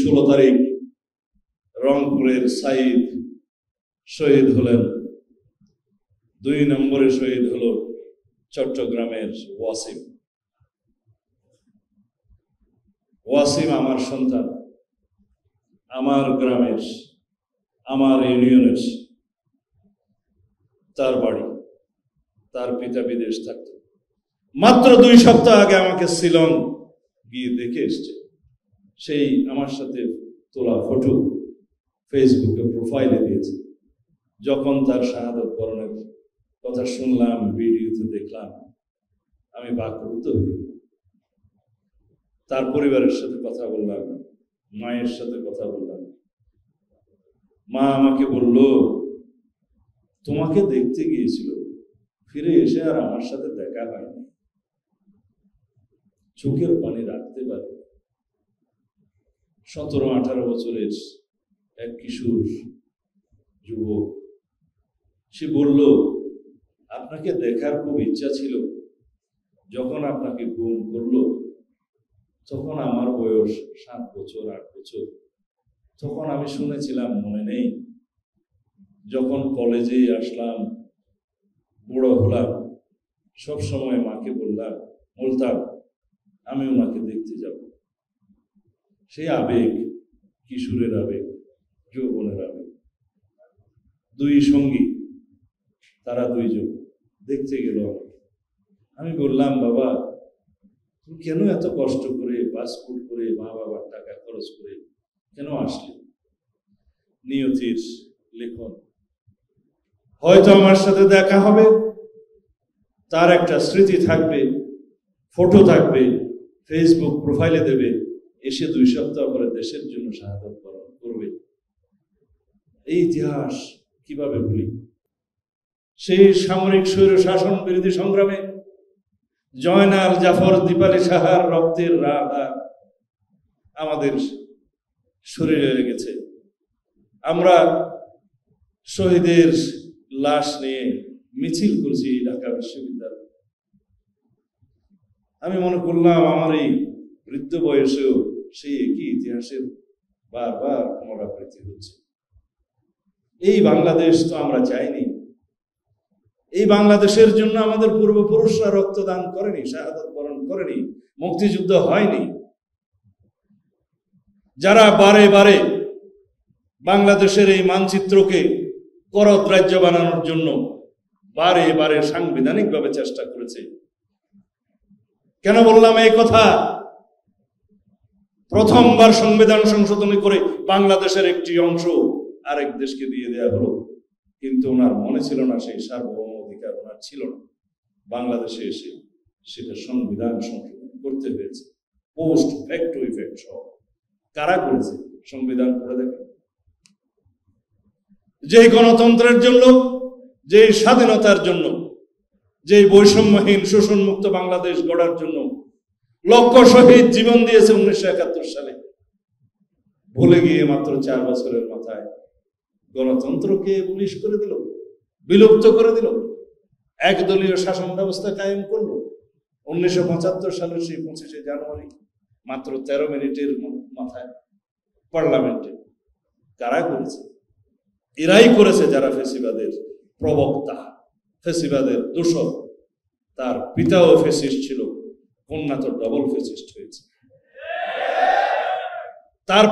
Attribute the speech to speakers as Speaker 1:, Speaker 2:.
Speaker 1: 16 তারিখ রংপুরের সাইদ শহীদ হলেন। 2 নম্বরে শহীদ হল চট্টগ্রামের ওয়াসিম। ওয়াসিম আমার সন্তান, আমার গ্রামের, আমার ইউনিয়নের। তার বাড়ি, তার পিতা বিদেশ থাকত। মাত্র 2 সপ্তাহ আগে আমাকে শিলং গিয়ে দেখে এসছে। সেই আমার সাথে তোলা ফটো ফেসবুকে প্রোফাইলে দিয়েছে। যখন তার শাহাদাত বরণের কথা শুনলাম, ভিডিওতে দেখলাম, আমি বাকরুদ্ধ হই। তার পরিবারের সাথে কথা বললাম, মায়ের সাথে কথা বললাম। মা আমাকে বলল, তোমাকে দেখতে গিয়েছিল, ফিরে এসে আর আমার সাথে দেখা হয়নি। চোখের পানি রাখতে পারে। 17-18 বছরের এক কিশোর যুবক, সে বলল, আপনাকে দেখার খুব ইচ্ছা ছিল। যখন আপনাকে গুম করলো, তখন আমার বয়স 7 বছর 8 বছর। তখন আমি শুনেছিলাম, মনে নেই? যখন কলেজে আসলাম, বড় হলাম, সব সময় মাকে বলতাম আমি ওনাকে দেখতে যাব। সেই আবেগ, কিশোরের আবেগ, যৌবনের আবেগ। 2 সঙ্গী, তারা 2 জন দেখতে গেল। আমি বললাম, বাবা তুমি কেন এত কষ্ট করে পাসপোর্ট করে মা বাবার টাকা খরচ করে কেন আসলে? নিয়তির লেখন, হয়তো আমার সাথে দেখা হবে, তার একটা স্মৃতি থাকবে, ফটো থাকবে, ফেসবুক প্রোফাইলে দেবে, এসে 2 সপ্তাহ পরে দেশের জন্য শাহাদাত বরণ করবে। এই ইতিহাস কিভাবে ভুলি? সেই সামরিক স্বৈর শাসন বিরোধী সংগ্রামে জয়নাল জাফর দীপালি সাহার রক্তের রাধা আমাদের শরীরে লেগেছে। আমরা শহীদের লাশ নিয়ে মিছিল করছি ঢাকা বিশ্ববিদ্যালয়। আমি মনে করলাম, আমার এই বৃদ্ধ বয়সেও সেই একই ইতিহাসের বারবার পুনরাবৃত্তি হচ্ছে। এই বাংলাদেশ তো আমরা চাইনি। এই বাংলাদেশের জন্য আমাদের পূর্বপুরুষরা রক্তদান করেনি, শাহাদাত বরণ করেনি, মুক্তিযুদ্ধ হয়নি। যারা বারে বারে বাংলাদেশের এই মানচিত্রকে করদ রাজ্য বানানোর জন্য বারে বারে সাংবিধানিকভাবে চেষ্টা করেছে। কেন বললাম এই কথা? প্রথমবার সংবিধান সংশোধনী করে বাংলাদেশের একটি অংশ আরেক দেশকে দিয়ে দেওয়া হলো, কিন্তু ওনার মনে ছিল না, সেই সার্বভৌম অধিকার ওনার ছিল না। বাংলাদেশে এসে সেটা সংবিধান সংশোধন করতে হয়েছে, পোস্ট ফ্যাক্টো ইফেক্ট সহ। কারা করেছে? সংবিধান পড়ে দেখেন। যে গণতন্ত্রের জন্য, যে স্বাধীনতার জন্য, যে বৈষম্যহীন শোষণমুক্ত বাংলাদেশ গড়ার জন্য লক্ষ শহীদ জীবন দিয়েছে 1971 সালে, ভুলে গিয়ে মাত্র 4 বছরের মাথায় গণতন্ত্রকে পুলিশ করে দিল, বিলুপ্ত করে দিল, একদলীয় শাসন ব্যবস্থা কায়েম করলো। 1975 সালের সেই 25শে জানুয়ারি মাত্র 13 মিনিটের মাথায় পার্লামেন্টে। কারা করেছে? এরাই করেছে যারা ফেসিবাদের প্রবক্তা, ফেসিবাদের দোষর। তার পিতাও ফেসিস্ট ছিল, কন্যা তো ডবল ফেসিস্ট হয়েছে। তার